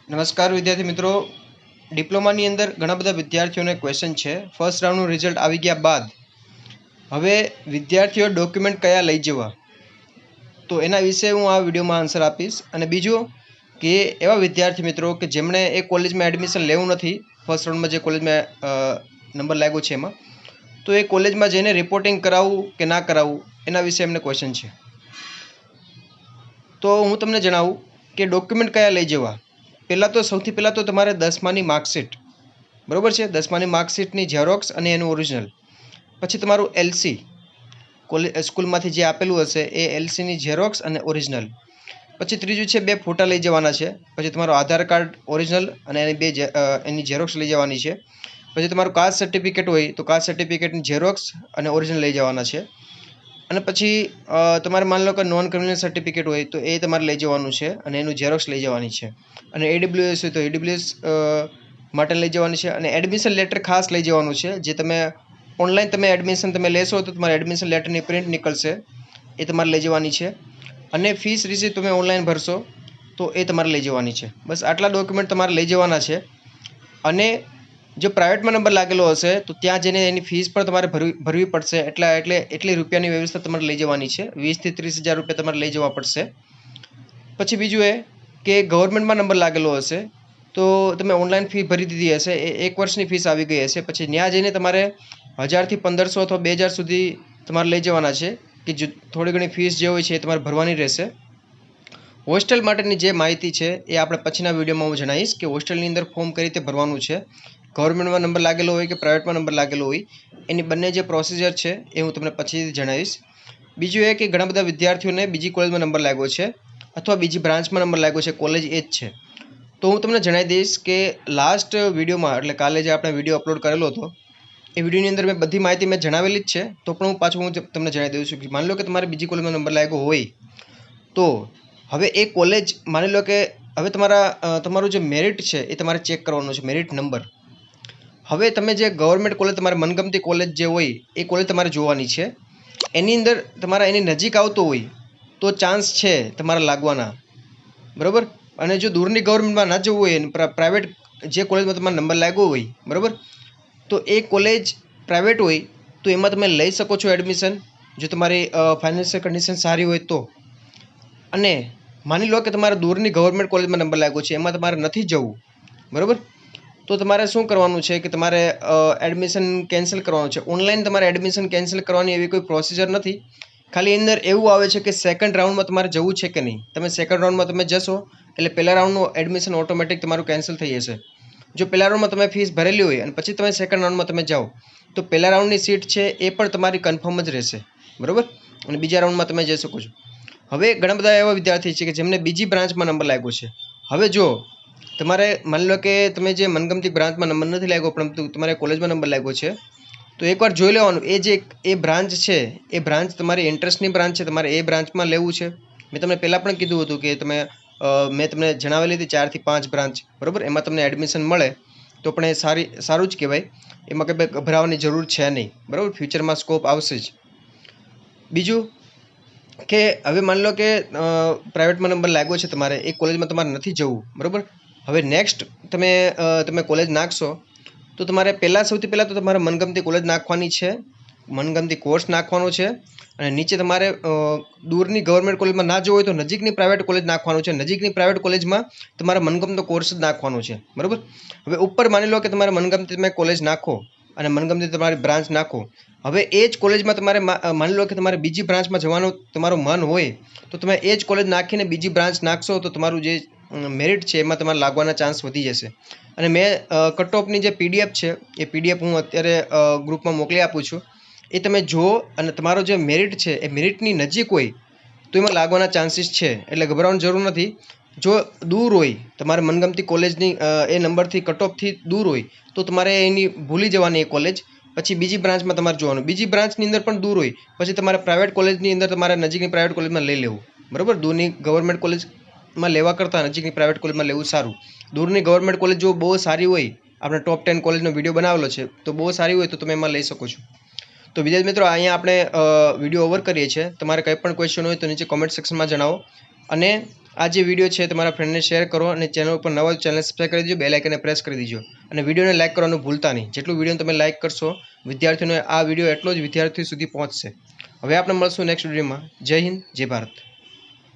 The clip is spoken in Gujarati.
નમસ્કાર વિદ્યાર્થી મિત્રો, ડિપ્લોમાની અંદર ઘણા બધા વિદ્યાર્થીઓને ક્વેશ્ચન છે. ફર્સ્ટ રાઉન્ડનું રિઝલ્ટ આવી ગયા બાદ હવે વિદ્યાર્થીઓ ડોક્યુમેન્ટ કયા લઈ જવા, તો એના વિશે હું આ વિડીયોમાં આન્સર આપીશ. અને બીજું કે એવા વિદ્યાર્થી મિત્રો કે જેમણે એ કોલેજમાં એડમિશન લેવું નથી, ફર્સ્ટ રાઉન્ડમાં જે કોલેજમાં નંબર લાગ્યો છે એમાં, તો એ કોલેજમાં જઈને રિપોર્ટિંગ કરાવવું કે ના કરાવવું એના વિશે એમને ક્વેશ્ચન છે. તો હું તમને જણાવું કે ડોક્યુમેન્ટ કયા લઈ જવા. પહેલાં તો સૌથી પહેલાં તો તમારે 10માની માર્કશીટ, બરાબર છે, 10માની માર્કશીટની ઝેરોક્સ અને એનું ઓરિજિનલ. પછી તમારું એલસી, સ્કૂલમાંથી જે આપેલું હશે એ એલસીની ઝેરોક્સ અને ઓરિજિનલ. પછી ત્રીજું છે 2 ફોટા લઈ જવાના છે. પછી તમારું આધાર કાર્ડ ઓરિજિનલ અને એની ઝેરોક્સ લઈ જવાની છે. પછી તમારું કાસ્ટ સર્ટિફિકેટ હોય તો કાસ્ટ સર્ટિફિકેટની ઝેરોક્સ અને ઓરિજિનલ લઈ જવાના છે. અને પછી તમારે માની લો કે નોન ક્રિમિનલ સર્ટિફિકેટ હોય તો એ તમારે લઈ જવાનું છે અને એનું ઝેરોક્સ લઈ જવાની છે. અને AWS હોય તો AWS માટે લઈ જવાની છે. અને એડમિશન લેટર ખાસ લઈ જવાનું છે. જે તમે ઓનલાઈન તમે એડમિશન લેશો તો તમારે એડમિશન લેટરની પ્રિન્ટ નીકળશે, એ તમારે લઈ જવાની છે. અને ફીસ રિસીપ્ટ તમે ઓનલાઈન ભરશો તો એ તમારે લઈ જવાની છે. બસ આટલા ડોક્યુમેન્ટ તમારે લઈ જવાના છે. અને જો પ્રાઇવેટમાં નંબર લાગેલો હશે તો ત્યાં જઈને એની ફીસ પણ તમારે ભરવી પડશે. એટલી રૂપિયાની વ્યવસ્થા તમારે લઈ જવાની છે. 20,000 થી 30,000 રૂપિયા તમારે લઈ જવા પડશે. પછી બીજું એ કે ગવર્મેન્ટમાં નંબર લાગેલો હશે તો તમે ઓનલાઈન ફી ભરી દીધી હશે, એ 1 વર્ષની ફીસ આવી ગઈ હશે. પછી ત્યાં જઈને તમારે 1000 થી 1500 અથવા 2000 સુધી તમારે લઈ જવાના છે, કે જો થોડી ઘણી ફીસ જે હોય છે એ તમારે ભરવાની રહેશે. હોસ્ટેલ માટેની જે માહિતી છે એ આપણે પછીના વિડીયોમાં હું જણાવીશ કે હોસ્ટેલની અંદર ફોર્મ કઈ રીતે ભરવાનું છે. ગવર્મેન્ટમાં નંબર લાગેલો હોય કે પ્રાઇવેટમાં નંબર લાગેલો હોય, એની બંને જે પ્રોસિજર છે એ હું તમને પછીથી જણાવીશ. બીજું એ કે ઘણા બધા વિદ્યાર્થીઓને બીજી કોલેજમાં નંબર લાગ્યો છે અથવા બીજી બ્રાન્ચમાં નંબર લાગ્યો છે, કોલેજ એ જ છે, તો હું તમને જણાવી દઈશ કે લાસ્ટ વિડીયોમાં, એટલે કાલે જે આપણે વિડીયો અપલોડ કરેલો હતો એ વિડીયોની અંદર મેં બધી માહિતી મેં જણાવેલી જ છે. તો પણ હું તમને જણાવી દઉં છું કે માની લો કે તમારે બીજી કોલેજમાં નંબર લાગ્યો હોય તો હવે એ કોલેજ, માની લો કે હવે તમારું જે મેરિટ છે એ તમારે ચેક કરવાનું છે, મેરિટ નંબર. હવે તમે જે ગવર્મેન્ટ કોલેજ, તમારે મનગમતી કોલેજ જે હોય એ કોલેજ તમારે જોવાની છે. એની અંદર એની નજીક આવતો હોય તો ચાન્સ છે તમારા લાગવાના, બરાબર. અને જો દૂરની ગવર્મેન્ટમાં ના જવું હોય, પ્રાઇવેટ જે કોલેજમાં તમારો નંબર લાગ્યો હોય, બરાબર, તો એ કોલેજ પ્રાઇવેટ હોય તો એમાં તમે લઈ શકો છો એડમિશન, જો તમારી ફાઇનાન્શિયલ કન્ડિશન સારી હોય તો. અને માની લો કે તમારે દૂરની ગવર્મેન્ટ કોલેજમાં નંબર લાગ્યો છે, એમાં તમારે નથી જવું, બરાબર, તો તમારે શું કરવાનું છે કે તમારે એડમિશન કેન્સલ કરવાનું છે. ઓનલાઈન તમારે એડમિશન કેન્સલ કરવાની એવી કોઈ પ્રોસિજર નથી. ખાલી અંદર એવું આવે છે કે સેકન્ડ રાઉન્ડમાં તમારે જવું છે કે નહીં. તમે સેકન્ડ રાઉન્ડમાં તમે જશો એટલે પહેલા રાઉન્ડનું એડમિશન ઓટોમેટિક તમારું કેન્સલ થઈ જશે. જો પહેલા રાઉન્ડમાં તમે ફીસ ભરેલી હોય અને પછી તમે સેકન્ડ રાઉન્ડમાં તમે જાઓ તો પહેલા રાઉન્ડની સીટ છે એ પણ તમારી કન્ફર્મ જ રહેશે, બરાબર. અને બીજા રાઉન્ડમાં તમે જઈ શકો છો. હવે ઘણા બધા એવા વિદ્યાર્થી છે કે જેમને બીજી બ્રાન્ચમાં નંબર લાગ્યો છે. હવે જો તમારે માની લો કે તમે જે મનગમતી બ્રાન્ચમાં નંબર નથી લાગ્યો પરંતુ તમારે કોલેજમાં નંબર લાગ્યો છે, તો એકવાર જોઈ લેવાનું એ બ્રાન્ચ છે એ બ્રાન્ચ તમારી ઇન્ટરેસ્ટની બ્રાન્ચ છે, તમારે એ બ્રાન્ચમાં લેવું છે. મેં તમને પહેલાં પણ કીધું હતું કે મેં તમને જણાવેલી હતી 4 થી 5 બ્રાન્ચ, બરાબર. એમાં તમને એડમિશન મળે તો પણ એ સારું જ કહેવાય. એમાં કંઈ ગભરાવાની જરૂર છે નહીં, બરાબર. ફ્યુચરમાં સ્કોપ આવશે જ. બીજું કે હવે માની લો કે પ્રાઇવેટમાં નંબર લાગ્યો છે, તમારે એ કોલેજમાં તમારે નથી જવું, બરાબર. હવે નેક્સ્ટ તમે કોલેજ નાખશો તો તમારે સૌથી પહેલાં તો તમારે મનગમતી કોલેજ નાખવાની છે, મનગમતી કોર્સ નાખવાનો છે. અને નીચે તમારે દૂરની ગવર્મેન્ટ કોલેજમાં ના જવું હોય તો નજીકની પ્રાઇવેટ કોલેજ નાખવાનું છે. નજીકની પ્રાઇવેટ કોલેજમાં તમારે મનગમતો કોર્સ જ નાખવાનો છે, બરાબર. હવે ઉપર માની લો કે તમારે મનગમતી તમે કોલેજ નાખો અને મનગમતી તમારી બ્રાન્ચ નાખો. હવે એ જ કોલેજમાં તમારે માની લો કે તમારે બીજી બ્રાન્ચમાં જવાનું તમારું મન હોય તો તમે એ જ કોલેજ નાખીને બીજી બ્રાન્ચ નાખશો તો તમારું જે મેરિટ છે એમાં તમારે લાગવાના ચાન્સ વધી જશે. અને મેં કટ ઓફની જે PDF છે એ PDF હું અત્યારે ગ્રુપમાં મોકલી આપું છું. એ તમે જુઓ અને તમારો જે મેરિટ છે એ મેરિટની નજીક હોય તો એમાં લાગવાના ચાન્સીસ છે, એટલે ગભરાવાની જરૂર નથી. જો દૂર હોય, તમારે મનગમતી કોલેજની એ નંબરથી કટ ઓફથી દૂર હોય તો તમારે એની ભૂલી જવાની એ કોલેજ, પછી બીજી બ્રાન્ચમાં તમારે જોવાનું. બીજી બ્રાન્ચની અંદર પણ દૂર હોય પછી તમારે પ્રાઇવેટ કોલેજની અંદર તમારે નજીકની પ્રાઇવેટ કોલેજમાં લઈ લેવું, બરાબર. દૂરની ગવર્મેન્ટ કોલેજમાં લેવા કરતાં નજીકની પ્રાઇવેટ કોલેજમાં લેવું સારું. દૂરની ગવર્મેન્ટ કોલેજ જો બહુ સારી હોય, આપણે ટોપ 10 કોલેજનો વિડીયો બનાવેલો છે, તો બહુ સારી હોય તો તમે એમાં લઈ શકો છો. તો વિદ્યાર્થી મિત્રો, અહીંયા આપણે વિડીયો ઓવર કરીએ છીએ. તમારે કંઈ પણ ક્વેશ્ચન હોય તો નીચે કોમેન્ટ સેક્શનમાં જણાવો. અને આ જે વિડીયો છે તમારા ફ્રેન્ડને શેર કરો અને ચેનલ ઉપર નવા ચેનલ સબસ્ક્રાઇબ કરી દેજો, બેલ આઇકનને પ્રેસ કરી દેજો અને વિડીયોને લાઇક કરવાનું ભૂલતા નહીં. જેટલું વિડીયોને તમે લાઇક કરશો વિદ્યાર્થીઓને આ વિડીયો એટલો જ વિદ્યાર્થીઓ સુધી પહોંચશે. હવે આપણે મળશું નેક્સ્ટ વિડીયોમાં. જય હિન્દ, જય ભારત.